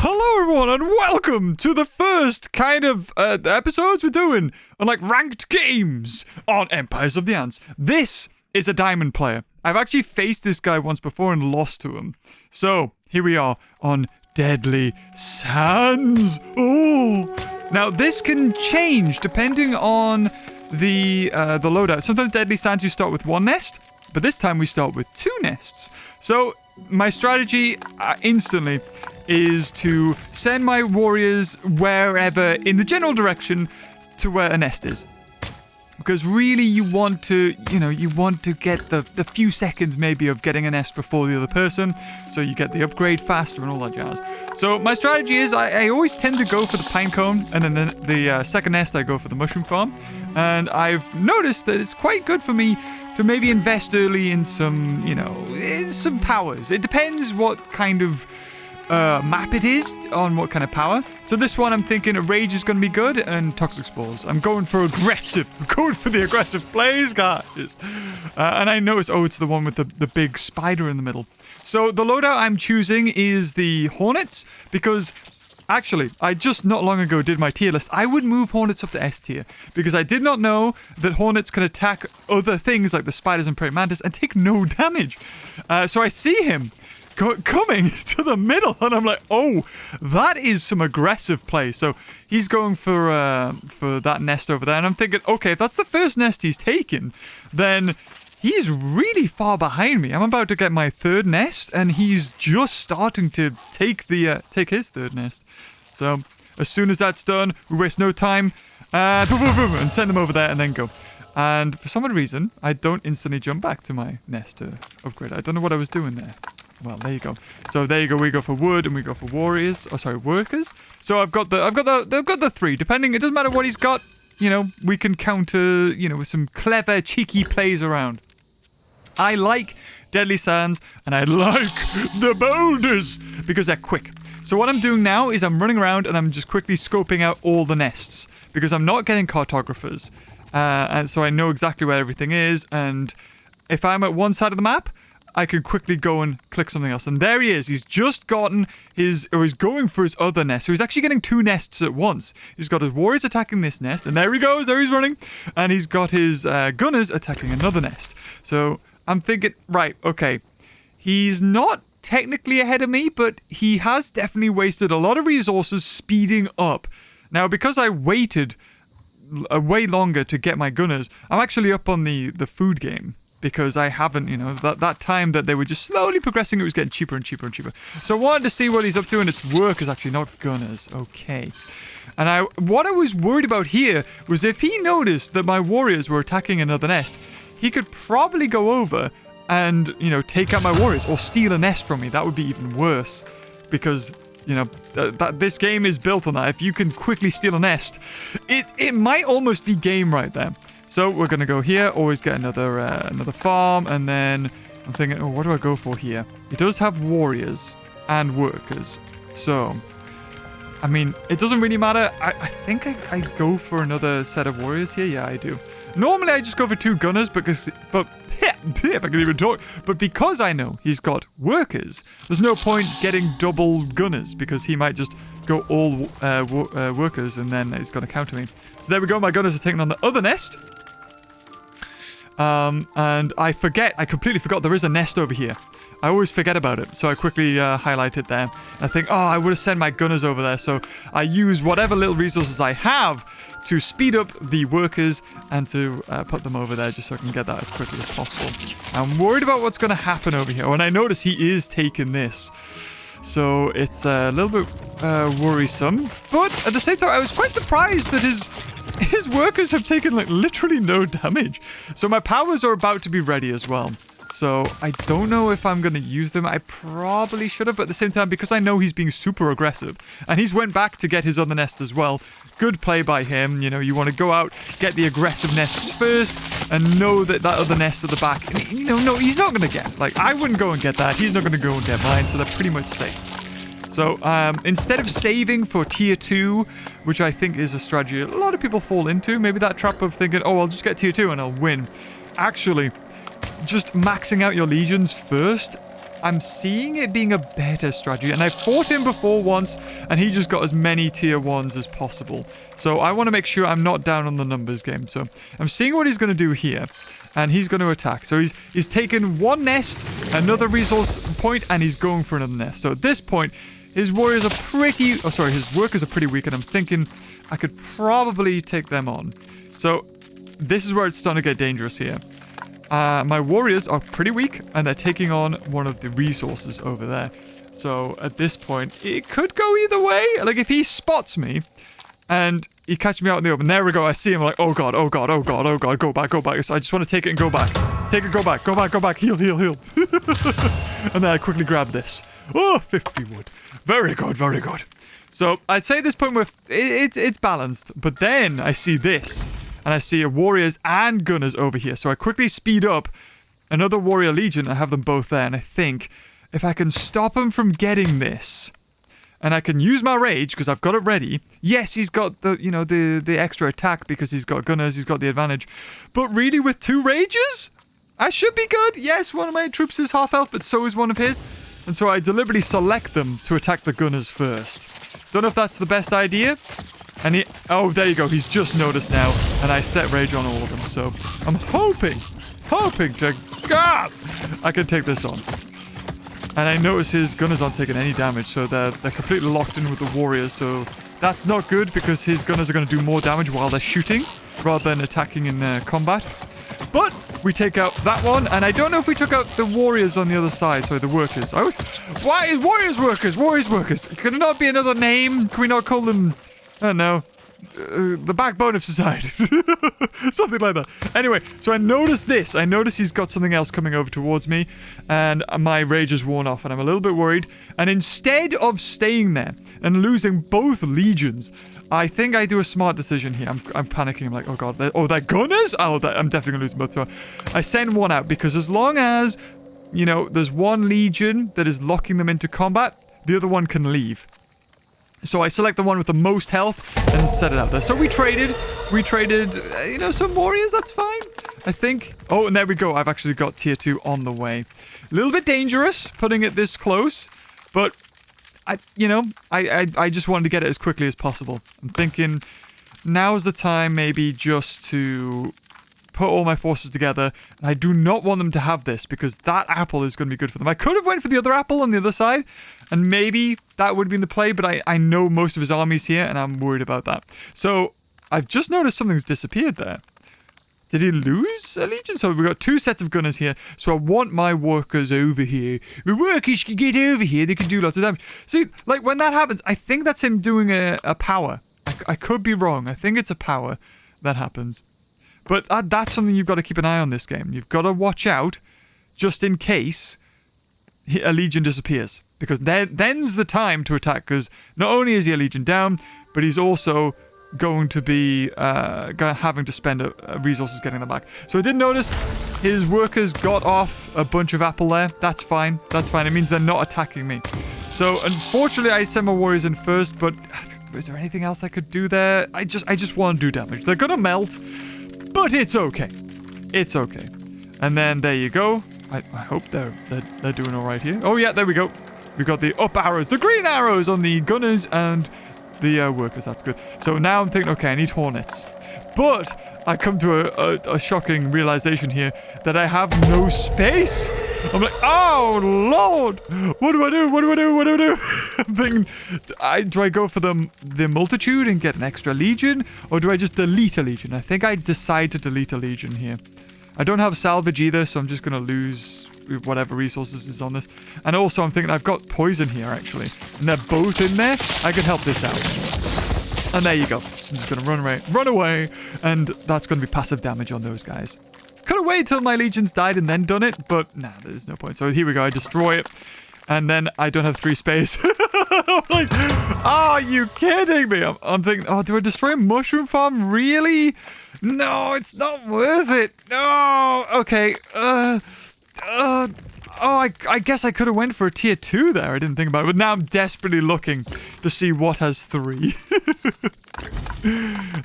Hello everyone and welcome to the first kind of episodes we're doing on like ranked games on Empires of the Ants. This is a diamond player. I've actually faced this guy once before and lost to him. So here we are on Deadly Sands. Oh, now this can change depending on the loadout. Sometimes Deadly Sands you start with one nest, but this time we start with two nests. So my strategy instantly is to send my warriors wherever in the general direction to where a nest is. Because really you want to get the few seconds maybe of getting a nest before the other person, so you get the upgrade faster and all that jazz. So my strategy is I always tend to go for the pine cone, and then the second nest I go for the mushroom farm. And I've noticed that it's quite good for me to maybe invest early in some, in some powers. It depends what kind of map it is on what kind of power. So this one I'm thinking Rage is going to be good and Toxic Spores. I'm going for aggressive. I'm going for the aggressive plays, guys. And I noticed, it's the one with the big spider in the middle. So the loadout I'm choosing is the Hornets because actually, I just not long ago did my tier list. I would move Hornets up to S tier because I did not know that Hornets can attack other things like the spiders and praying mantis and take no damage. So I see him coming to the middle, and I'm like, oh, that is some aggressive play. So he's going for that nest over there, and I'm thinking, okay, if that's the first nest he's taken, then he's really far behind me. I'm about to get my third nest, and he's just starting to take his third nest. So as soon as that's done, we waste no time, and send them over there, and then go. And for some odd reason, I don't instantly jump back to my nest to upgrade. I don't know what I was doing there. Well, there you go. So there you go. We go for wood and we go for warriors. Oh, sorry, workers. So I've got the three. Depending, it doesn't matter what he's got. We can counter. With some clever, cheeky plays around. I like Deadly Sands and I like the boulders because they're quick. So what I'm doing now is I'm running around and I'm just quickly scoping out all the nests because I'm not getting cartographers, and so I know exactly where everything is. And if I'm at one side of the map, I can quickly go and click something else. And there he is. He's just gotten he's going for his other nest. So he's actually getting two nests at once. He's got his warriors attacking this nest. And there he goes. There he's running. And he's got his gunners attacking another nest. So I'm thinking, right, okay. He's not technically ahead of me, but he has definitely wasted a lot of resources speeding up. Now, because I waited way longer to get my gunners, I'm actually up on the food game. Because I haven't, that time that they were just slowly progressing, it was getting cheaper and cheaper and cheaper. So I wanted to see what he's up to, and it's workers actually, not gunners. Okay. And what I was worried about here was if he noticed that my warriors were attacking another nest, he could probably go over and, take out my warriors or steal a nest from me. That would be even worse because, that this game is built on that. If you can quickly steal a nest, it might almost be game right there. So we're going to go here, always get another farm, and then I'm thinking, what do I go for here? It does have warriors and workers. So, I mean, it doesn't really matter. I think I go for another set of warriors here. Yeah, I do. Normally, I just go for two gunners, but if I can even talk. But because I know he's got workers, there's no point getting double gunners, because he might just go all workers, and then he's going to counter me. So there we go. My gunners are taking on the other nest. And I completely forgot there is a nest over here. I always forget about it, so I quickly highlight it there. I think, I would have sent my gunners over there, so I use whatever little resources I have to speed up the workers and to put them over there just so I can get that as quickly as possible. I'm worried about what's going to happen over here, and I notice he is taking this. So it's a little bit worrisome, but at the same time, I was quite surprised that his workers have taken literally no damage. So my powers are about to be ready as well. So I don't know if I'm going to use them. I probably should have, but at the same time, because I know he's being super aggressive, and he's went back to get his other nest as well. Good play by him. You want to go out, get the aggressive nests first, and know that other nest at the back. And, no, he's not going to get. I wouldn't go and get that. He's not going to go and get mine, so they're pretty much safe. So instead of saving for tier 2, which I think is a strategy a lot of people fall into, maybe that trap of thinking, I'll just get tier 2 and I'll win. Actually, just maxing out your legions first I'm seeing it being a better strategy. And I fought him before once, and he just got as many tier 1s as possible. So I want to make sure I'm not down on the numbers game. So I'm seeing what he's going to do here. And he's going to attack. So he's taken one nest, another resource point, and he's going for another nest. So at this point, his warriors are pretty... Oh, sorry, his workers are pretty weak, and I'm thinking I could probably take them on. So this is where it's starting to get dangerous here. My warriors are pretty weak, and they're taking on one of the resources over there. So at this point, it could go either way. Like, if he spots me, and he catches me out in the open. There we go. I see him. I'm like, oh god, oh god, oh god, oh god. Go back, go back. So I just want to take it and go back. Take it, go back, go back, go back. Heal, heal, heal. And then I quickly grab this. Oh, 50 wood. Very good, very good. So I'd say at this point it's balanced. But then I see this. And I see a warriors and gunners over here. So I quickly speed up another warrior legion. I have them both there. And I think if I can stop him from getting this... And I can use my rage because I've got it ready. Yes, he's got the, you know, the extra attack because he's got gunners, he's got the advantage. But really, with 2 rages, I should be good. Yes, one of my troops is half health, but so is one of his. And so I deliberately select them to attack the gunners first. Don't know if that's the best idea. And oh, there you go. He's just noticed now. And I set rage on all of them. So I'm hoping to God I can take this on. And I notice his gunners aren't taking any damage, so they're completely locked in with the warriors, so that's not good because his gunners are going to do more damage while they're shooting rather than attacking in combat. But we take out that one, and I don't know if we took out the warriors on the other side, sorry, the workers. Why is warriors workers? Warriors workers. Could it not be another name? Can we not call them, I don't know, the backbone of society? Something like that. Anyway, so I noticed this. I noticed he's got something else coming over towards me, and my rage is worn off, and I'm a little bit worried. And instead of staying there and losing both legions, I think I do a smart decision here. I'm panicking. I'm like, oh god, they're gunners? Oh, I'm definitely gonna lose them both. So I send one out because as long as, you know, there's one legion that is locking them into combat, the other one can leave. So I select the one with the most health and set it out there. So we traded, you know, some warriors. That's fine, I think. Oh, and there we go. I've actually got tier 2 on the way. A little bit dangerous putting it this close, but I just wanted to get it as quickly as possible. I'm thinking now's the time maybe just to put all my forces together. And I do not want them to have this because that apple is going to be good for them. I could have went for the other apple on the other side, and maybe that would have been the play, but I know most of his army's here, and I'm worried about that. So I've just noticed something's disappeared there. Did he lose a legion? So we've got 2 sets of gunners here. So I want my workers over here. The workers can get over here. They can do lots of damage. See, like when that happens, I think that's him doing a power. I could be wrong. I think it's a power that happens. But that's something you've got to keep an eye on this game. You've got to watch out just in case a legion disappears. Because then's the time to attack. Because not only is he a legion down, but he's also going to be having to spend resources getting them back. So I did notice his workers got off a bunch of apple there. That's fine. That's fine. It means they're not attacking me. So unfortunately, I sent my warriors in first. But is there anything else I could do there? I just want to do damage. They're going to melt. But it's okay. It's okay. And then there you go. I hope they're doing all right here. Oh yeah, there we go. We got the up arrows, the green arrows on the gunners and the workers. That's good. So now I'm thinking, okay, I need hornets. But I come to a shocking realization here that I have no space. I'm like, oh lord, what do I do? What do I do? What do I do? I'm thinking, do I go for the multitude and get an extra legion, or do I just delete a legion? I think I decide to delete a legion here. I don't have salvage either, so I'm just gonna lose whatever resources is on this. And also I'm thinking I've got poison here actually, and they're both in there. I could help this out. And there you go. I'm just gonna run away, and that's gonna be passive damage on those guys. Could have waited till my legions died and then done it, but nah, there's no point. So here we go. I destroy it, and then I don't have 3 space. I'm like, are you kidding me? I'm thinking, oh, do I destroy a mushroom farm? Really? No, it's not worth it. No. Okay. Oh, I guess I could have went for a tier 2 there. I didn't think about it. But now I'm desperately looking to see what has 3.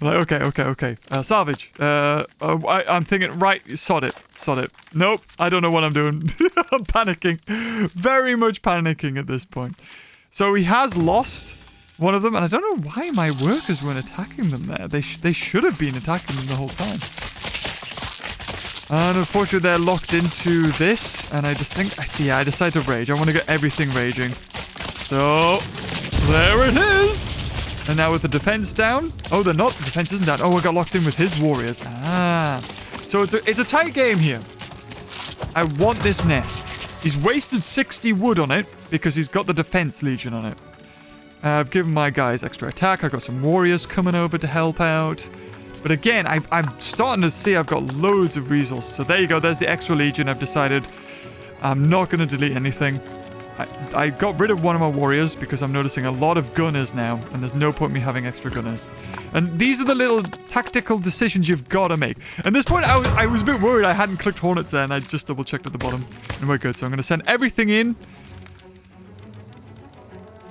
Like, okay. Salvage. I'm thinking, right, sod it. Nope, I don't know what I'm doing. I'm panicking. Very much panicking at this point. So he has lost one of them, and I don't know why my workers weren't attacking them there. They should have been attacking them the whole time. And unfortunately, they're locked into this, and I just think, yeah, I decide to rage. I want to get everything raging. So, there it is! And now with the defense down. Oh, they're not. The defense isn't down. Oh, I got locked in with his warriors. Ah. So it's a tight game here. I want this nest. He's wasted 60 wood on it because he's got the defense legion on it. I've given my guys extra attack. I've got some warriors coming over to help out. But again, I'm starting to see I've got loads of resources. So there you go. There's the extra legion. I've decided I'm not going to delete anything. I got rid of one of my warriors because I'm noticing a lot of gunners now, and there's no point me having extra gunners. And these are the little tactical decisions you've got to make. At this point, I was a bit worried I hadn't clicked Hornets there, and I just double-checked at the bottom. And we're good. So I'm going to send everything in.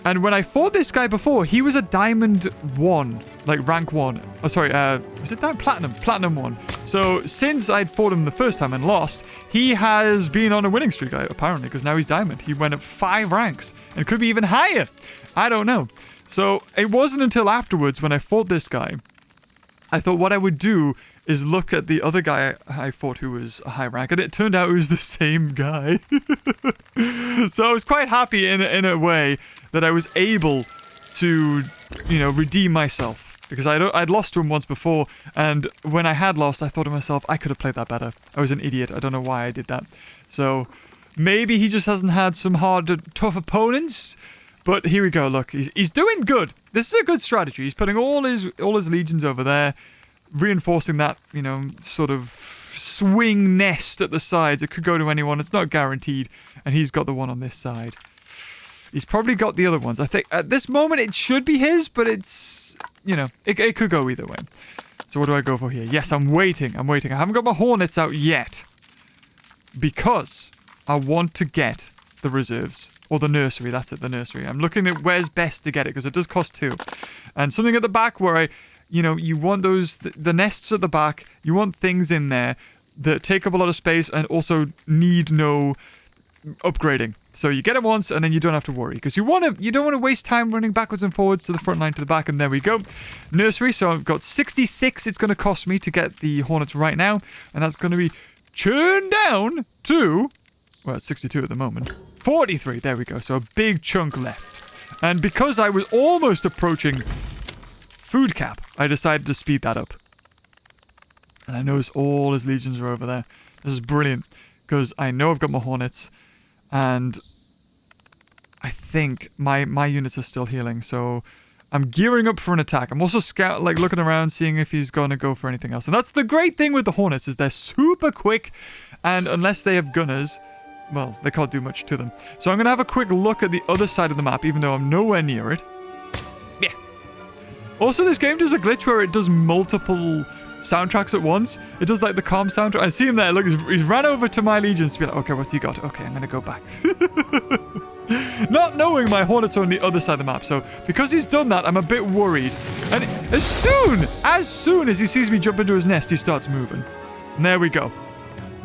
And when I fought this guy before, he was a diamond 1, like rank 1. Oh, sorry, was it that? Platinum 1. So since I'd fought him the first time and lost, he has been on a winning streak, apparently, because now he's diamond. He went up 5 ranks, and could be even higher. I don't know. So it wasn't until afterwards when I fought this guy, I thought what I would do is look at the other guy I fought who was a high rank, and it turned out it was the same guy. So I was quite happy in a way that I was able to, redeem myself. Because I'd lost to him once before, and when I had lost, I thought to myself, I could have played that better. I was an idiot. I don't know why I did that. So maybe he just hasn't had some hard, tough opponents. But here we go. Look, he's doing good. This is a good strategy. He's putting all his legions over there, reinforcing that, sort of swing nest at the sides. It could go to anyone. It's not guaranteed. And he's got the one on this side. He's probably got the other ones. I think at this moment it should be his, but it's, it could go either way. So what do I go for here? Yes, I'm waiting. I haven't got my hornets out yet because I want to get the reserves. Or the nursery, that's it, the nursery. I'm looking at where's best to get it, because it does cost 2. And something at the back where you want the nests at the back, you want things in there that take up a lot of space and also need no upgrading. So you get it once and then you don't have to worry, because you don't want to waste time running backwards and forwards to the front line, to the back, and there we go. Nursery, so I've got 66 it's going to cost me to get the hornets right now, and that's going to be churned down to, well, it's 62 at the moment. 43, there we go, so a big chunk left. And because I was almost approaching food cap, I decided to speed that up. And I notice all his legions are over there. This is brilliant, because I know I've got my hornets, and I think my units are still healing, so I'm gearing up for an attack. I'm also looking around, seeing if he's going to go for anything else. And that's the great thing with the hornets, is they're super quick, and unless they have gunners, well, they can't do much to them. So I'm going to have a quick look at the other side of the map, even though I'm nowhere near it. Yeah. Also, this game does a glitch where it does multiple soundtracks at once. It does like the calm soundtrack. I see him there. Look, he's ran over to my legions to be like, okay, what's he got? Okay, I'm going to go back. Not knowing my hornets are on the other side of the map. So because he's done that, I'm a bit worried. And as soon as he sees me jump into his nest, he starts moving. And there we go.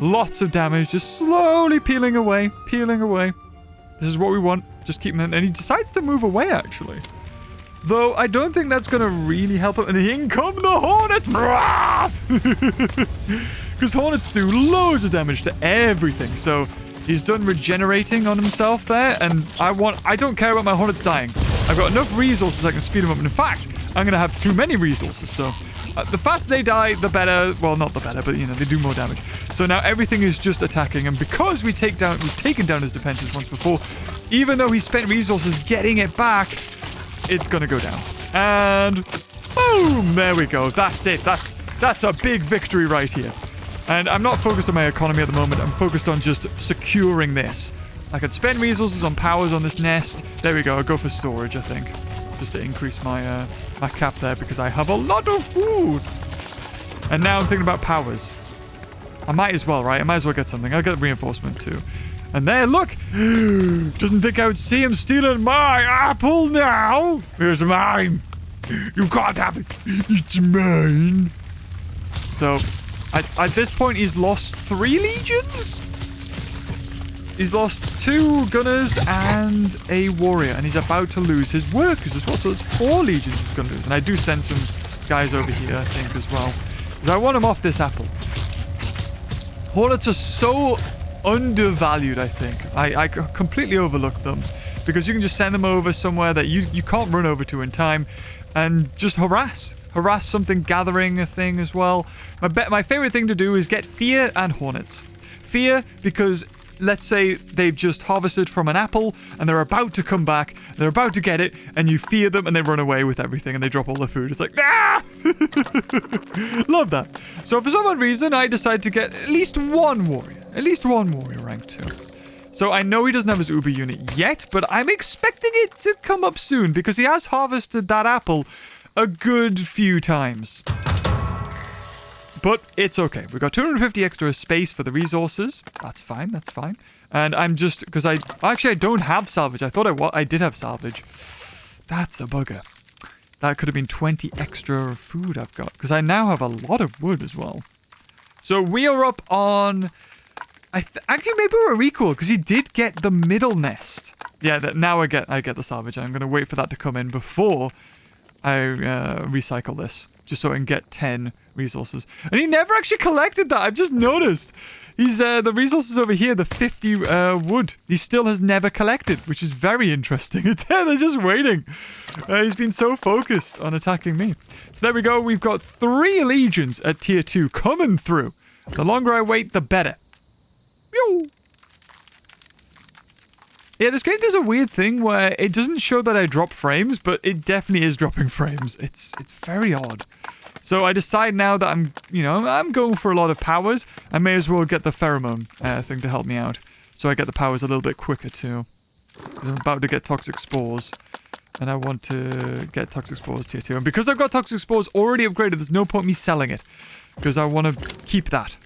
Lots of damage, just slowly peeling away. This is what we want. Just keep him in. And he decides to move away, actually. Though, I don't think that's going to really help him. And in come the hornets! Because hornets do loads of damage to everything. So, he's done regenerating on himself there. And I don't care about my hornets dying. I've got enough resources I can speed them up. And in fact, I'm going to have too many resources. So, the faster they die, the better. Well, not the better, but, they do more damage. So now everything is just attacking. And because we've taken down his defenses once before, even though he spent resources getting it back, it's going to go down. And boom! There we go. That's it. That's a big victory right here. And I'm not focused on my economy at the moment. I'm focused on just securing this. I could spend resources on powers on this nest. There we go. I'll go for storage, I think. Just to increase my my cap there, because I have a lot of food. And now I'm thinking about powers. I might as well, right? I might as well get something. I'll get reinforcement too. And there, look! Doesn't think I would see him stealing my apple now! Here's mine! You can't have it! It's mine! So, at this point, he's lost 3 legions? He's lost 2 gunners and a warrior, and he's about to lose his workers as well. So, there's 4 legions he's going to lose. And I do send some guys over here, I think, as well. Because I want him off this apple. Hornets are so undervalued, I think. I completely overlooked them. Because you can just send them over somewhere that you can't run over to in time. And just harass something gathering a thing as well. My favorite thing to do is get fear and hornets. Fear because let's say they've just harvested from an apple and they're about to come back, they're about to get it, and you fear them and they run away with everything and they drop all the food. It's like, ah! Love that. So for some odd reason, I decide to get at least one warrior rank 2. So I know he doesn't have his Uber unit yet, but I'm expecting it to come up soon because he has harvested that apple a good few times. But it's okay. We've got 250 extra space for the resources. That's fine, that's fine. And I'm just, because I don't have salvage. I thought I did have salvage. That's a bugger. That could have been 20 extra food I've got. Because I now have a lot of wood as well. So we are up on... actually, maybe we're equal, because he did get the middle nest. Yeah, now I get the salvage. I'm going to wait for that to come in before I recycle this. Just so I can get 10 resources. And he never actually collected that. I've just noticed. He's the resources over here, the 50 wood. He still has never collected, which is very interesting. They're just waiting. He's been so focused on attacking me. So there we go. We've got 3 legions at tier 2 coming through. The longer I wait, the better. Pew! Yeah, this game does a weird thing where it doesn't show that I drop frames, but it definitely is dropping frames. It's very odd. So I decide now that I'm going for a lot of powers. I may as well get the pheromone thing to help me out. So I get the powers a little bit quicker too. Because I'm about to get toxic spores. And I want to get toxic spores tier 2. And because I've got toxic spores already upgraded, there's no point me selling it. Because I want to keep that.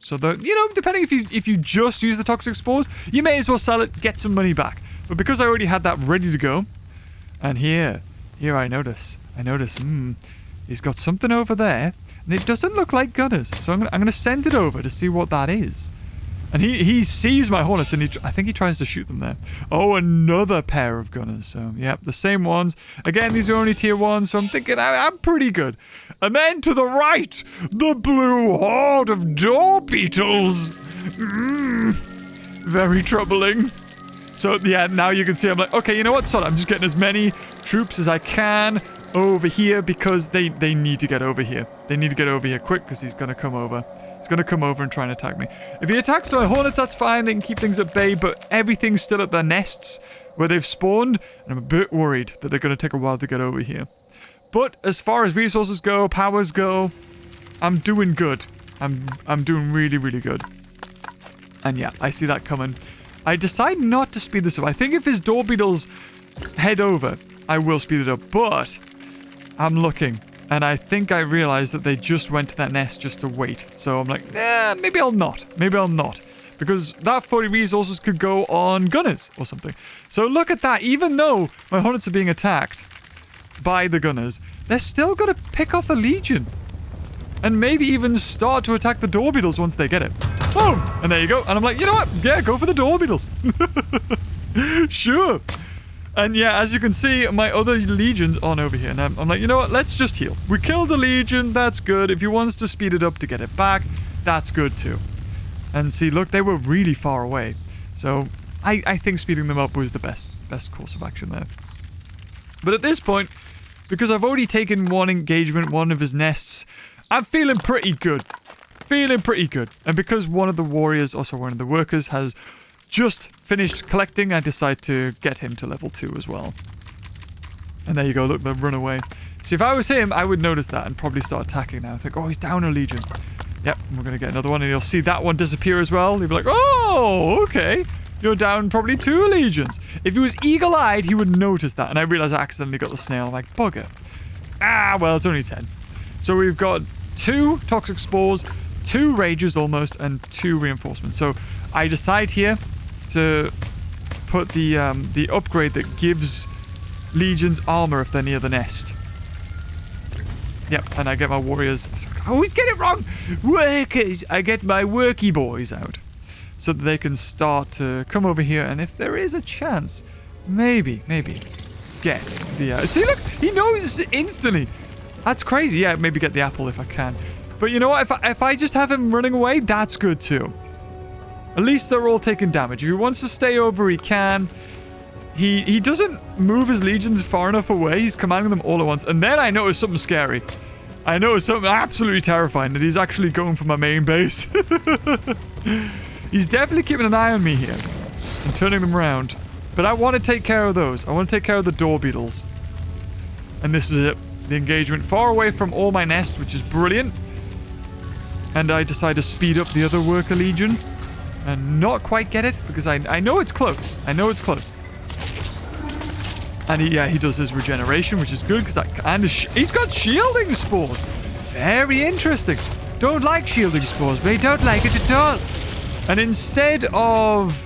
So, depending if you just use the toxic spores, you may as well sell it, get some money back. But because I already had that ready to go, and here I notice, he's got something over there, and it doesn't look like gunners. So I'm gonna send it over to see what that is. And he sees my hornets, and I think he tries to shoot them there. Oh, another pair of gunners. So, yep, the same ones. Again, these are only tier 1, so I'm thinking I'm pretty good. And then to the right, the blue horde of door beetles. Very troubling. So, yeah, now you can see I'm like, okay, you know what? So I'm just getting as many troops as I can over here because they need to get over here. They need to get over here quick because he's going to come over. He's going to come over and try and attack me. If he attacks my hornets, that's fine. They can keep things at bay, but everything's still at their nests where they've spawned, and I'm a bit worried that they're going to take a while to get over here. But as far as resources go, powers go, I'm doing good. I'm doing really, really good. And yeah, I see that coming. I decide not to speed this up. I think if his door beetles head over, I will speed it up, but I'm looking. And I think I realized that they just went to that nest just to wait. So I'm like, maybe I'll not. Maybe I'll not. Because that 40 resources could go on gunners or something. So look at that. Even though my hornets are being attacked by the gunners, they're still going to pick off a legion. And maybe even start to attack the door beetles once they get it. Boom! And there you go. And I'm like, you know what? Yeah, go for the door beetles. Sure. And yeah, as you can see, my other legions aren't over here. And I'm like, you know what? Let's just heal. We killed the legion. That's good. If he wants to speed it up to get it back, that's good too. And see, look, they were really far away. So I think speeding them up was the best course of action there. But at this point, because I've already taken one engagement, one of his nests, I'm feeling pretty good. And because one of the warriors, also one of the workers, has just finished collecting, I decide to get him to level 2 as well. And there you go, look, they've run away. See, if I was him, I would notice that and probably start attacking now. I think, oh, he's down a legion. Yep, we're going to get another one, and you'll see that one disappear as well. He'll be like, oh, okay. You're down probably 2 legions. If he was eagle-eyed, he would notice that. And I realized I accidentally got the snail. I'm like, bugger. Ah, well, it's only 10. So we've got 2 toxic spores, 2 rages almost, and 2 reinforcements. So I decide here, to put the upgrade that gives legions armor if they're near the nest. Yep, and I get my warriors. I always get it wrong. Workers. I get my worky boys out so that they can start to come over here. And if there is a chance, maybe get the... see, look, he knows instantly. That's crazy. Yeah, maybe get the apple if I can. But you know what? If I just have him running away, that's good too. At least they're all taking damage. If he wants to stay over, he can. He doesn't move his legions far enough away. He's commanding them all at once. And then I noticed something scary. I noticed something absolutely terrifying, that he's actually going for my main base. He's definitely keeping an eye on me here and turning them around. But I want to take care of those. I want to take care of the door beetles. And this is it. The engagement far away from all my nest, which is brilliant. And I decide to speed up the other worker legion and not quite get it because I know it's close. I know it's close. And he does his regeneration, which is good because he's got shielding spores. Very interesting. Don't like shielding spores. They don't like it at all. And instead of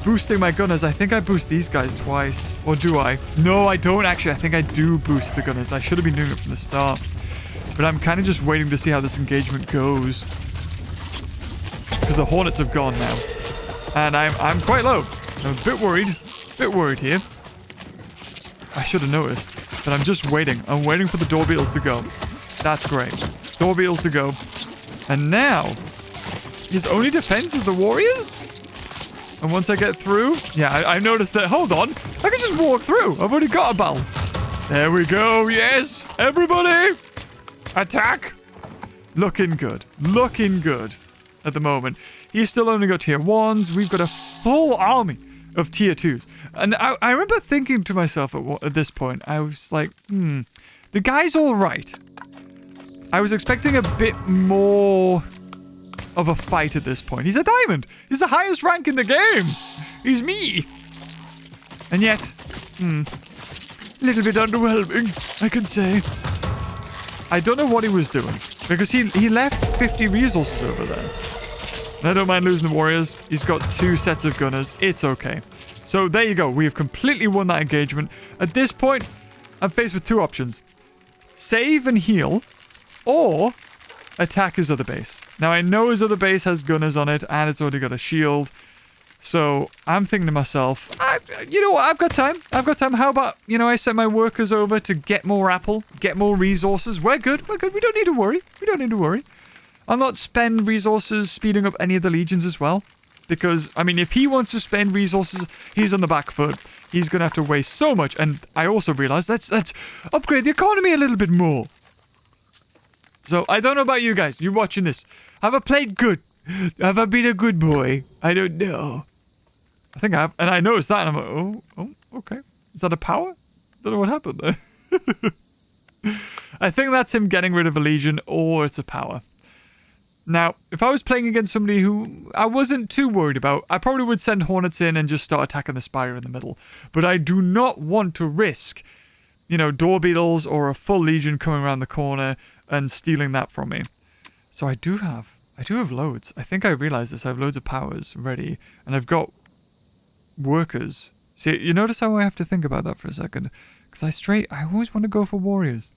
boosting my gunners, I think I boost these guys twice. Or do I? No, I don't actually. I think I do boost the gunners. I should have been doing it from the start. But I'm kind of just waiting to see how this engagement goes. Because the hornets have gone now. And I'm quite low. I'm a bit worried. here. I should have noticed. But I'm just waiting. I'm waiting for the door beetles to go. That's great. Door beetles to go. And now, his only defense is the warriors? And once I get through... yeah, I noticed that... hold on. I can just walk through. I've already got a bell. There we go. Yes. Everybody. Attack. Looking good. Looking good at the moment. He's still only got tier 1s. We've got a full army of tier 2s. And I remember thinking to myself at this point, I was like, the guy's all right. I was expecting a bit more of a fight at this point. He's a diamond. He's the highest rank in the game. He's me. And yet, a little bit underwhelming, I can say. I don't know what he was doing, because he left 50 resources over there. And I don't mind losing the warriors. He's got 2 sets of gunners. It's okay. So there you go. We have completely won that engagement. At this point, I'm faced with 2 options. Save and heal, or attack his other base. Now, I know his other base has gunners on it, and it's already got a shield. So I'm thinking to myself, you know what? I've got time. How about, I send my workers over to get more apple, get more resources. We're good. We don't need to worry. I'll not spend resources speeding up any of the legions as well. Because, if he wants to spend resources, he's on the back foot. He's going to have to waste so much. And I also realized, let's upgrade the economy a little bit more. So, I don't know about you guys. You're watching this. Have I played good? Have I been a good boy? I don't know. I think I have. And I noticed that. And I'm like, oh, okay. Is that a power? Don't know what happened there. I think that's him getting rid of a legion, or it's a power. Now, if I was playing against somebody who I wasn't too worried about, I probably would send hornets in and just start attacking the spire in the middle. But I do not want to risk, door beetles or a full legion coming around the corner and stealing that from me. So I do have loads. I think I realized this. I have loads of powers ready, and I've got workers. See, you notice how I have to think about that for a second? Because I always want to go for warriors.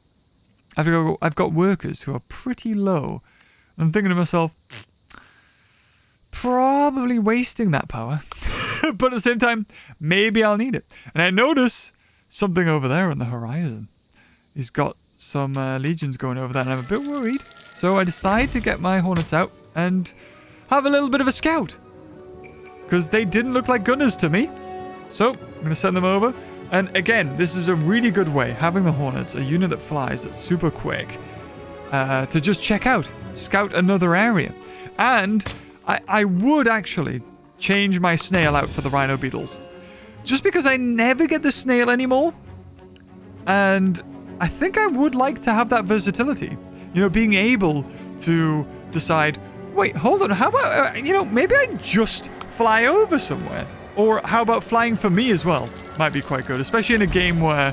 I've got workers who are pretty low. I'm thinking to myself, probably wasting that power. But at the same time, maybe I'll need it. And I notice something over there on the horizon. He's got some legions going over there, and I'm a bit worried. So I decide to get my hornets out and have a little bit of a scout. Because they didn't look like gunners to me. So I'm going to send them over. And again, this is a really good way, having the hornets, a unit that flies, that's super quick, to just check out, scout another area. And I would actually change my snail out for the rhino beetles. Just because I never get the snail anymore. And I think I would like to have that versatility. Being able to decide, wait, hold on, how about, maybe I just fly over somewhere. Or how about flying for me as well? Might be quite good, especially in a game where,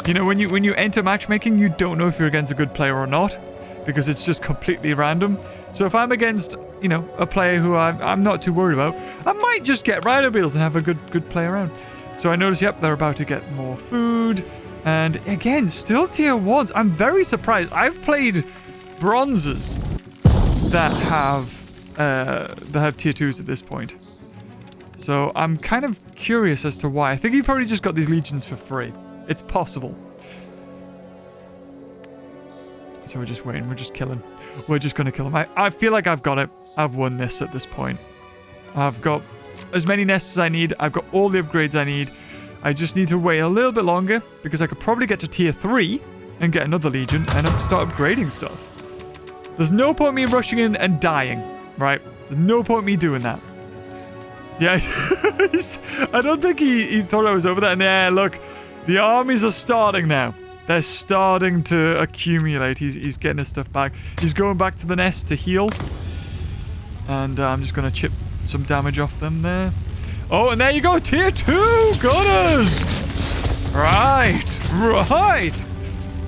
when you enter matchmaking, you don't know if you're against a good player or not. Because it's just completely random. So if I'm against, you know, a player who I'm not too worried about, I might just get rhino beetles and have a good play around. So I notice, yep, they're about to get more food. And again, still tier 1s. I'm very surprised. I've played bronzes that have tier 2s at this point. So I'm kind of curious as to why. I think he probably just got these legions for free. It's possible. So we're just waiting. We're just killing. We're just going to kill him. I feel like I've got it. I've won this at this point. I've got as many nests as I need. I've got all the upgrades I need. I just need to wait a little bit longer because I could probably get to tier 3 and get another legion and start upgrading stuff. There's no point me rushing in and dying, right? There's no point me doing that. Yeah, I don't think he thought I was over there. And yeah, look, the armies are starting now. They're starting to accumulate. He's getting his stuff back. He's going back to the nest to heal. And I'm just going to chip some damage off them there. Oh, and there you go. Tier 2 gunners. Right.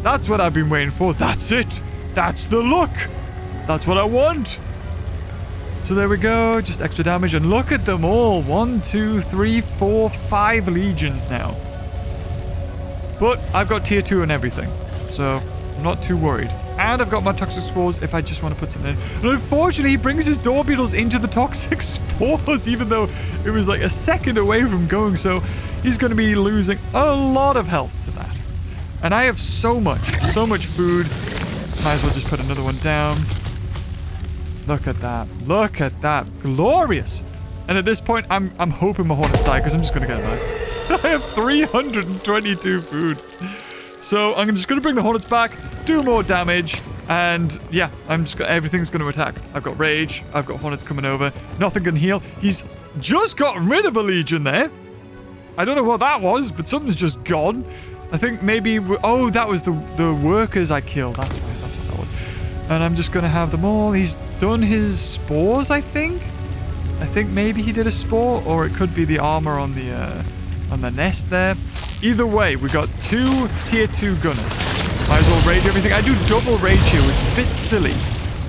That's what I've been waiting for. That's it. That's the look. That's what I want. So there we go. Just extra damage. And look at them all. 1, 2, 3, 4, 5 legions now. But I've got tier 2 and everything. So I'm not too worried. And I've got my toxic spores if I just want to put something in. And unfortunately, he brings his door beetles into the toxic spores, even though it was like a second away from going. So he's going to be losing a lot of health to that. And I have so much food. Might as well just put another one down. Look at that. Look at that. Glorious. And at this point, I'm hoping my hornets die because I'm just going to get them out. I have 322 food. So I'm just going to bring the hornets back, do more damage, and yeah, everything's going to attack. I've got rage, I've got hornets coming over, nothing can heal. He's just got rid of a legion there. I don't know what that was, but something's just gone. I think maybe, oh, that was the workers I killed. That's right, that's what that was. And I'm just going to have them all. He's done his spores, I think. I think maybe he did a spore, or it could be the armor on the nest there. Either way, we got 2 tier 2 gunners. Might as well rage everything. I do double rage here, which is a bit silly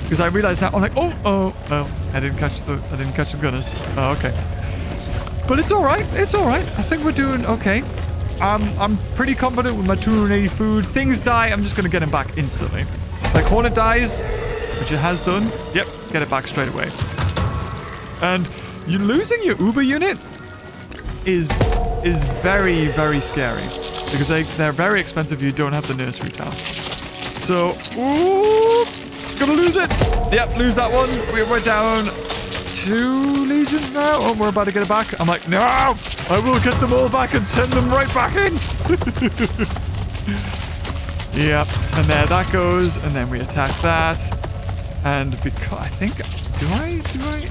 because I realize now I'm like, oh, I didn't catch the gunners. Oh, okay. But it's all right. It's all right. I think we're doing okay. I'm pretty confident with my 280 food. Things die, I'm just gonna get him back instantly. Like hornet dies, which it has done. Yep, get it back straight away. And you losing your Uber unit is very, very scary because they're very expensive if you don't have the nursery town. So, ooh, gonna lose it. Yep, lose that one. We're down 2 legions now. Oh, we're about to get it back. I'm like, no, I will get them all back and send them right back in. Yep, and there that goes, and then we attack that. And because I think, do I?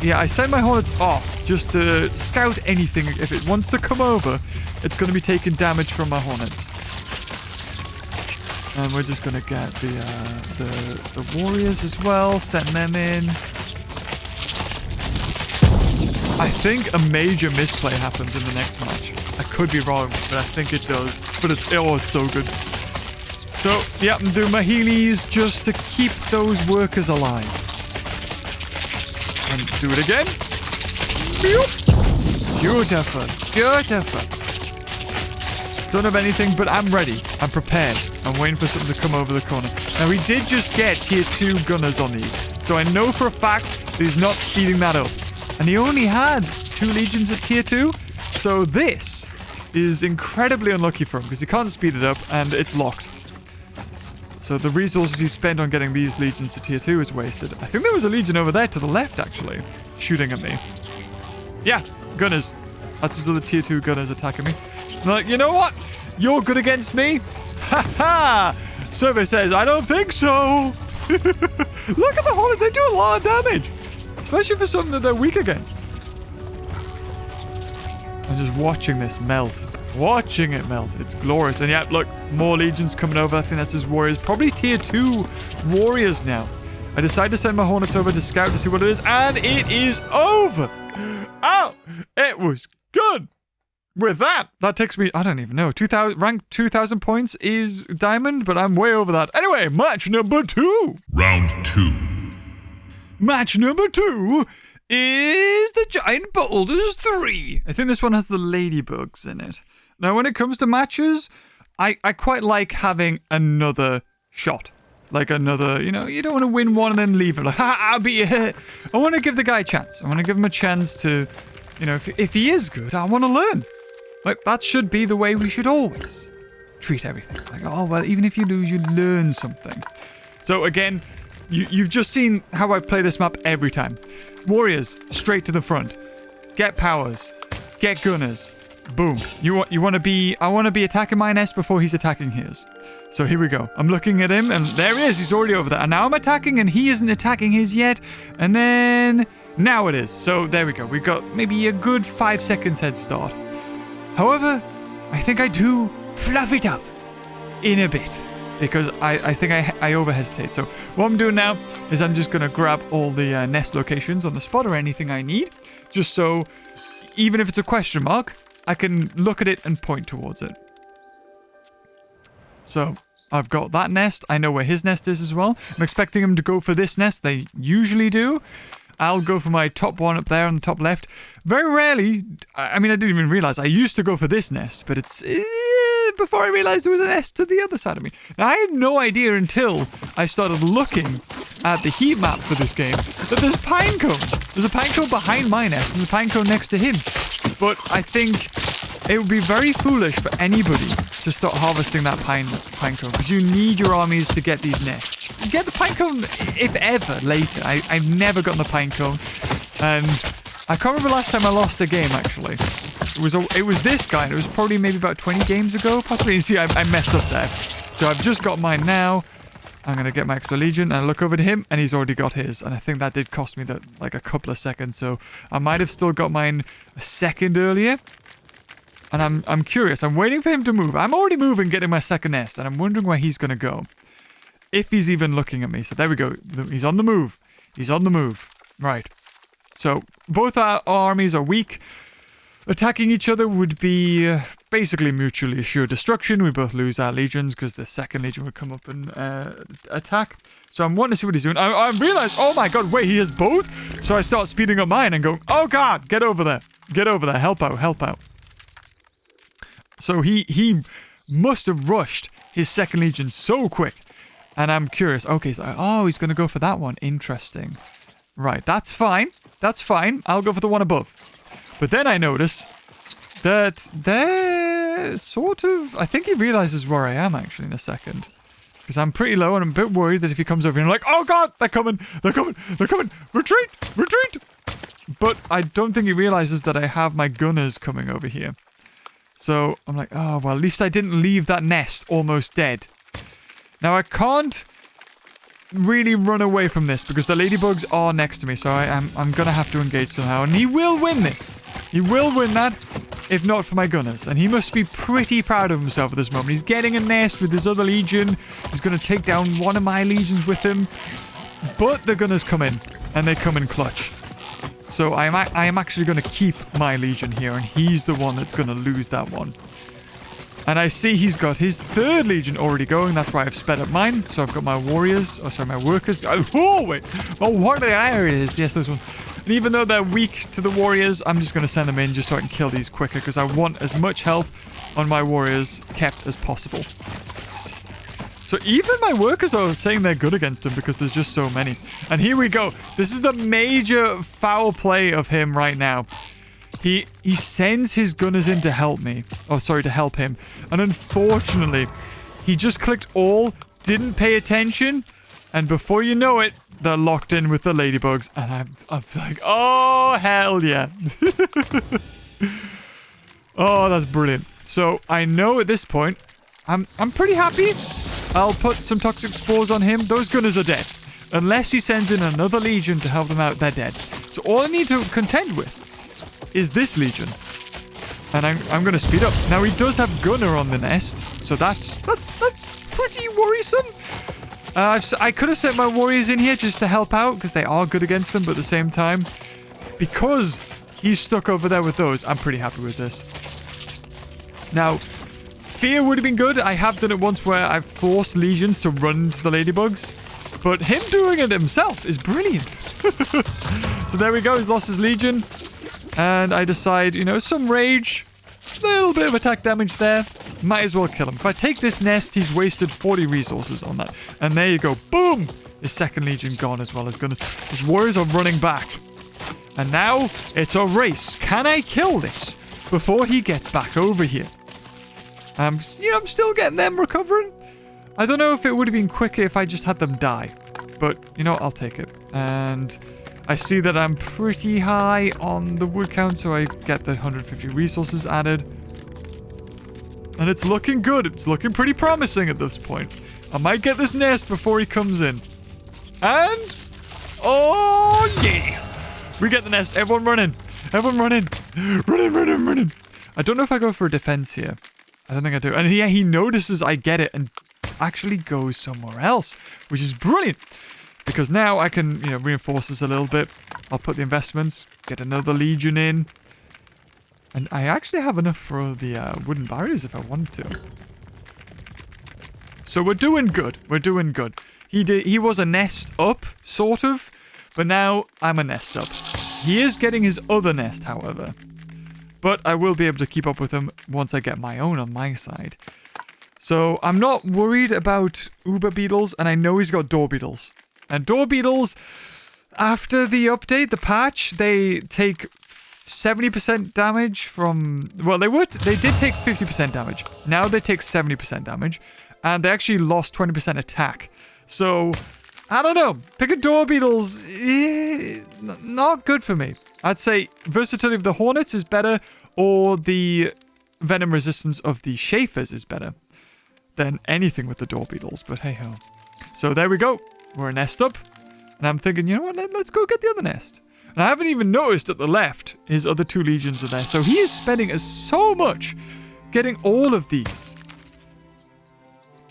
Yeah, I send my hornets off just to scout anything. If it wants to come over, it's going to be taking damage from my hornets. And we're just going to get the warriors as well, setting them in. I think a major misplay happens in the next match. I could be wrong, but I think it does. But it's so good. So, yeah, I'm doing my healies just to keep those workers alive. And do it again. Beautiful. Don't have anything, but I'm ready. I'm prepared. I'm waiting for something to come over the corner. Now, we did just get tier 2 gunners on these. So I know for a fact that he's not speeding that up. And he only had 2 legions at tier 2. So this is incredibly unlucky for him because he can't speed it up and it's locked. So the resources he spent on getting these legions to tier 2 is wasted. I think there was a legion over there to the left, actually, shooting at me. Yeah, gunners. That's just the tier 2 gunners attacking me. I'm like, you know what? You're good against me? Ha ha! Survey says, I don't think so. Look at the hornets. They do a lot of damage. Especially for something that they're weak against. I'm just watching this melt. Watching it melt. It's glorious. And yeah, look, more legions coming over. I think that's his warriors. Probably tier 2 warriors now. I decided to send my hornets over to scout to see what it is. And it is over. Oh, it was good. With that takes me, I don't even know, 2,000, rank 2,000 points is diamond, but I'm way over that. Anyway, match number 2. Round 2. Match number 2 is the Giant Boulders 3. I think this one has the ladybugs in it. Now, when it comes to matches, I quite like having another shot. Like another, you know, you don't want to win one and then leave it. Like, ha, I'll beat you. I want to give the guy a chance. I want to give him a chance to, you know, if he is good, I want to learn. Like, that should be the way we should always treat everything. Like, oh, well, even if you lose, you learn something. So, again, you've just seen how I play this map every time. Warriors, straight to the front. Get powers. Get gunners. Boom. I want to be attacking my nest before he's attacking his. So here we go. I'm looking at him, and there he is. He's already over there. And now I'm attacking, and he isn't attacking his yet. And then now it is. So there we go. We've got maybe a good 5 seconds head start. However, I think I do fluff it up in a bit, because I think I over-hesitate. So what I'm doing now is I'm just going to grab all the nest locations on the spot or anything I need, just so even if it's a question mark, I can look at it and point towards it. So I've got that nest. I know where his nest is as well. I'm expecting him to go for this nest. They usually do. I'll go for my top one up there on the top left. Very rarely, I mean, I didn't even realize. I used to go for this nest, but it's before I realized there was a nest to the other side of me. Now, I had no idea until I started looking at the heat map for this game that there's pine cone. There's a pine cone behind my nest and a pine cone next to him. But I think it would be very foolish for anybody to start harvesting that pine cone, because you need your armies to get these nests. You get the pine cone, if ever, later. I've never gotten the pine cone, and I can't remember last time I lost a game, actually. It was this guy, and it was probably maybe about 20 games ago, possibly. You see, I messed up there. So I've just got mine now. I'm going to get my extra legion, and I look over to him, and he's already got his. And I think that did cost me like a couple of seconds, so I might have still got mine a second earlier. And I'm curious. I'm waiting for him to move. I'm already moving, getting my second nest, and I'm wondering where he's going to go. If he's even looking at me. So there we go. He's on the move. He's on the move. Right. So both our armies are weak. Attacking each other would be basically mutually assured destruction. We both lose our legions because the second legion would come up and attack. So I'm wanting to see what he's doing. I realize, oh my god, wait, he has both? So I start speeding up mine and going, oh god, get over there. Get over there. Help out, help out. So he must have rushed his second legion so quick. And I'm curious. Okay, so, oh, he's going to go for that one. Interesting. Right, that's fine. That's fine. I'll go for the one above. But then I notice that they're sort of... I think he realizes where I am, actually, in a second. Because I'm pretty low, and I'm a bit worried that if he comes over here, I'm like, oh, God, they're coming. They're coming. They're coming. Retreat. Retreat. But I don't think he realizes that I have my gunners coming over here. So I'm like, oh, well, at least I didn't leave that nest almost dead. Now, I can't really run away from this because the ladybugs are next to me, so I'm going to have to engage somehow. And he will win this. He will win that, if not for my gunners. And he must be pretty proud of himself at this moment. He's getting a nest with his other legion. He's going to take down one of my legions with him. But the gunners come in, and they come in clutch. So I am actually going to keep my legion here, and he's the one that's going to lose that one. And I see he's got his third legion already going. That's why I've sped up mine. So I've got my warriors. Oh, sorry, my workers. Oh, wait. Oh, what there it is. Yes, those ones. And even though they're weak to the warriors, I'm just going to send them in just so I can kill these quicker, because I want as much health on my warriors kept as possible. So even my workers are saying they're good against him because there's just so many. And here we go. This is the major foul play of him right now. He sends his gunners in to help me. Oh, sorry, to help him. And unfortunately, he just clicked all, didn't pay attention, and before you know it, they're locked in with the ladybugs. And I'm like, oh, hell yeah. Oh, that's brilliant. So I know at this point, I'm pretty happy. I'll put some toxic spores on him. Those gunners are dead. Unless he sends in another legion to help them out, they're dead. So all I need to contend with is this legion. And I'm going to speed up. Now, he does have gunner on the nest. So that's pretty worrisome. I could have sent my warriors in here just to help out, because they are good against them. But at the same time, because he's stuck over there with those, I'm pretty happy with this. Now, fear would have been good. I have done it once where I've forced legions to run to the ladybugs. But him doing it himself is brilliant. So there we go. He's lost his legion. And I decide, you know, some rage. A little bit of attack damage there. Might as well kill him. If I take this nest, he's wasted 40 resources on that. And there you go. Boom! His second legion gone as well. His warriors are running back. And now it's a race. Can I kill this before he gets back over here? I'm still getting them recovering. I don't know if it would have been quicker if I just had them die. But, you know, I'll take it. And I see that I'm pretty high on the wood count, so I get the 150 resources added. And it's looking good. It's looking pretty promising at this point. I might get this nest before he comes in. And... oh, yeah! We get the nest. Everyone running. Everyone running. Running. I don't know if I go for a defense here. I don't think I do. And yeah, he notices I get it and actually goes somewhere else, which is brilliant. Because now I can, you know, reinforce this a little bit. I'll put the investments, get another legion in. And I actually have enough for the wooden barriers if I want to. So we're doing good. We're doing good. He was a nest up, sort of. But now I'm a nest up. He is getting his other nest, however. But I will be able to keep up with him once I get my own on my side. So I'm not worried about Uber beetles. And I know he's got door beetles. And door beetles, after the update, the patch, they take 70% damage from... well, they did take 50% damage. Now they take 70% damage. And they actually lost 20% attack. So... I don't know. Picking door beetles, not good for me. I'd say versatility of the hornets is better, or the venom resistance of the Schaefers is better than anything with the door beetles. But hey ho. So there we go. We're a nest up. And I'm thinking, you know what? Let's go get the other nest. And I haven't even noticed at the left his other two legions are there. So he is spending so much getting all of these.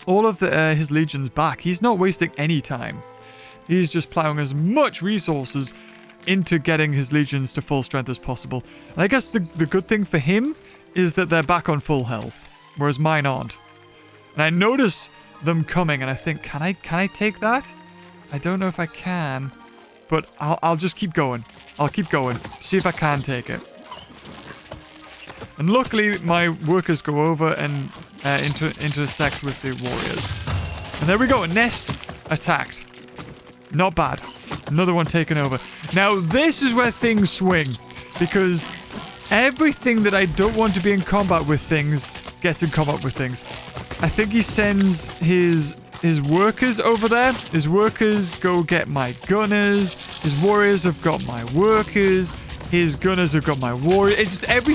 All of his legions back. He's not wasting any time. He's just plowing as much resources into getting his legions to full strength as possible. And I guess the good thing for him is that they're back on full health, whereas mine aren't. And I notice them coming, and I think, can I take that? I don't know if I can, but I'll just keep going. I'll keep going. See if I can take it. And luckily, my workers go over and intersect with the warriors. And there we go. A nest attacked. Not bad. Another one taken over. Now, this is where things swing. Because everything that I don't want to be in combat with things gets in combat with things. I think he sends his workers over there. His workers go get my gunners. His warriors have got my workers. His gunners have got my warriors. It's just every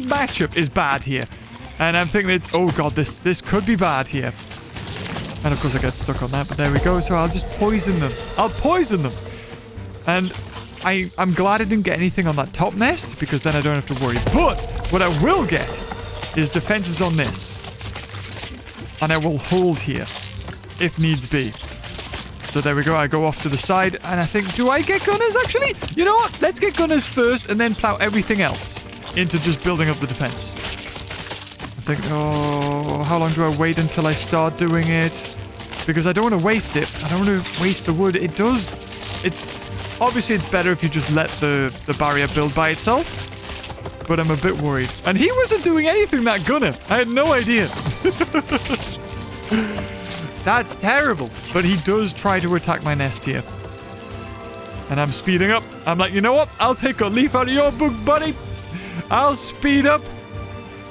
matchup is bad here. And I'm thinking, oh god, this could be bad here. And of course I get stuck on that, but there we go. So I'll just poison them. I'll poison them. And I'm glad I didn't get anything on that top nest, because then I don't have to worry. But what I will get is defenses on this. And I will hold here, if needs be. So there we go. I go off to the side, and I think, do I get gunners actually? You know what? Let's get gunners first, and then plow everything else into just building up the defense. I think, oh, how long do I wait until I start doing it? Because I don't want to waste it. I don't want to waste the wood. Obviously it's better if you just let the barrier build by itself. But I'm a bit worried. And he wasn't doing anything, that gunner. I had no idea. That's terrible. But he does try to attack my nest here. And I'm speeding up. I'm like, you know what? I'll take a leaf out of your book, buddy. I'll speed up.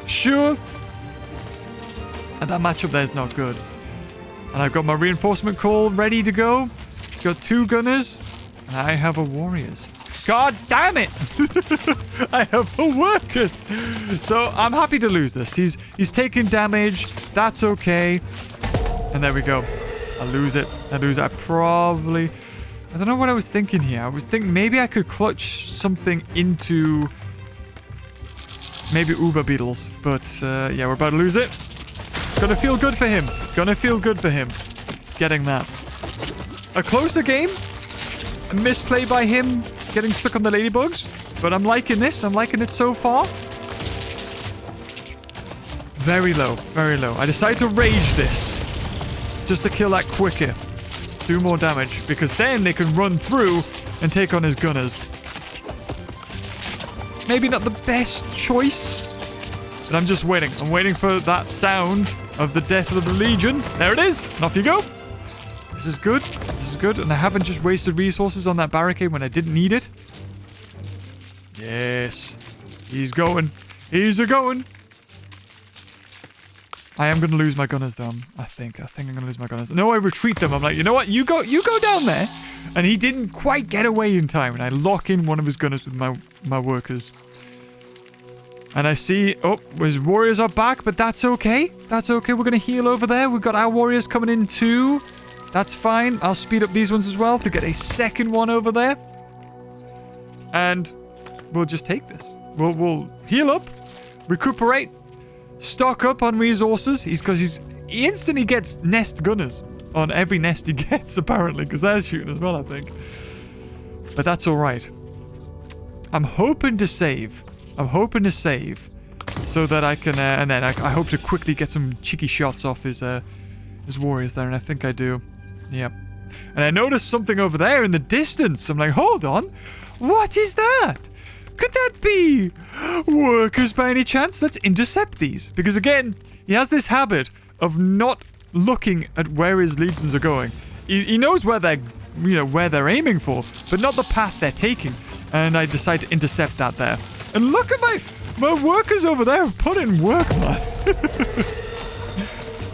Sure. And that matchup there is not good. And I've got my reinforcement call ready to go. He's got 2 gunners. And I have a warriors. God damn it! I have a workers. So I'm happy to lose this. He's taking damage. That's okay. And there we go. I lose it. I don't know what I was thinking here. I was thinking maybe I could clutch something into maybe Uber beetles. But yeah, we're about to lose it. Gonna feel good for him. Getting that. A closer game. A misplay by him getting stuck on the ladybugs. But I'm liking this. I'm liking it so far. Very low. I decided to rage this. Just to kill that quicker. do more damage, because then they can run through and take on his gunners. Maybe not the best choice, but I'm just waiting. I'm waiting for that sound of the death of the Legion. There it is. And off you go. This is good. This is good. And I haven't just wasted resources on that barricade when I didn't need it. Yes. He's going. He's a-going. I am going to lose my gunners, though. I think I'm going to lose my gunners. No, I retreat them. I'm like, you know what? You go down there. And he didn't quite get away in time. And I lock in one of his gunners with my workers. And I see, oh, his warriors are back, but that's okay. That's okay. We're going to heal over there. We've got our warriors coming in too. That's fine. I'll speed up these ones as well to get a second one over there. And we'll just take this. We'll heal up, recuperate, stock up on resources. He instantly gets nest gunners on every nest he gets, apparently, because they're shooting as well, I think. But that's all right. I'm hoping to save so that I can, and then I hope to quickly get some cheeky shots off his warriors there, and I think I do. Yep. And I noticed something over there in the distance. I'm like, hold on. What is that? Could that be workers by any chance? Let's intercept these. Because again, he has this habit of not looking at where his legions are going. He knows where they're aiming for, but not the path they're taking. And I decide to intercept that there. And look at my workers over there have put in work, man.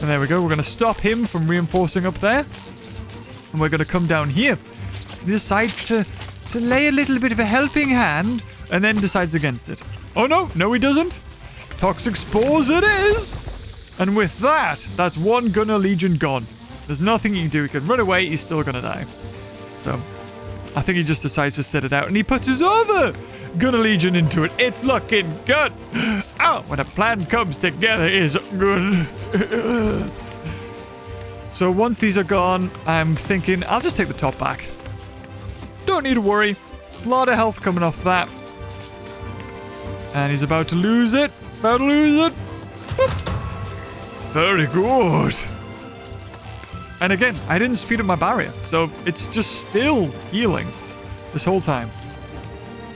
And there we go. We're going to stop him from reinforcing up there. And we're going to come down here. He decides to lay a little bit of a helping hand and then decides against it. Oh, no. No, he doesn't. Toxic spores it is. And with that, that's one gunner legion gone. There's nothing he can do. He can run away. He's still going to die. So I think he just decides to sit it out. And he puts his other gunner legion into it. It's looking good. Oh, when a plan comes together, it's good. So once these are gone, I'm thinking I'll just take the top back. Don't need to worry. A lot of health coming off that. And he's about to lose it. About to lose it. Very good. And again, I didn't speed up my barrier, so it's just still healing this whole time.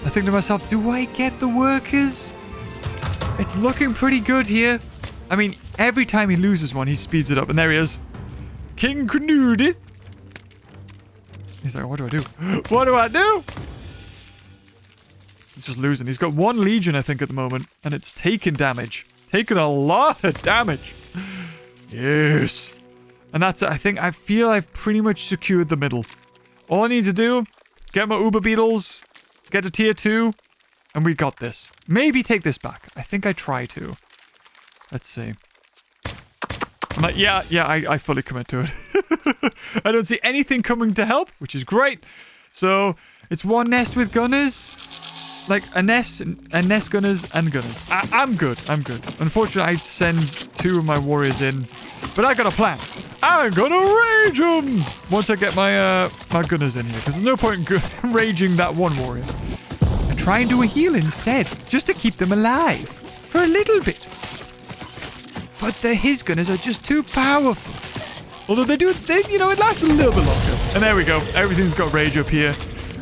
I think to myself, do I get the workers? It's looking pretty good here. I mean, every time he loses one, he speeds it up. And there he is. King Canute. He's like, what do I do? What do I do? He's just losing. He's got one legion, I think, at the moment. And it's taking damage. Taking a lot of damage. Yes. And that's it. I feel I've pretty much secured the middle. All I need to do, get my Uber Beetles, get to tier 2, and we got this. Maybe take this back. I think I try to. Let's see. I'm like, yeah, I fully commit to it. I don't see anything coming to help, which is great. So, it's one nest with gunners. Like, a nest gunners, and gunners. I'm good. Unfortunately, I send 2 of my warriors in. But I got a plan. I'm gonna rage them once I get my my gunners in here. Because there's no point in raging that one warrior. And try and do a heal instead. Just to keep them alive. For a little bit. But his gunners are just too powerful. Although it lasts a little bit longer. And there we go. Everything's got rage up here.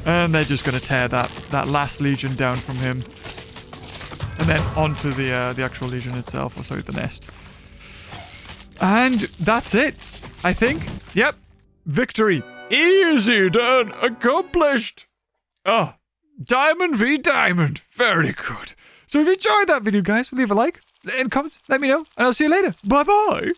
And they're just going to tear that last legion down from him. And then onto the actual legion itself. Or sorry, the nest. And that's it. I think. Yep. Victory. Easy done. Accomplished. Oh. Diamond v Diamond. Very good. So if you enjoyed that video, guys, leave a like and comments. Let me know. And I'll see you later. Bye-bye.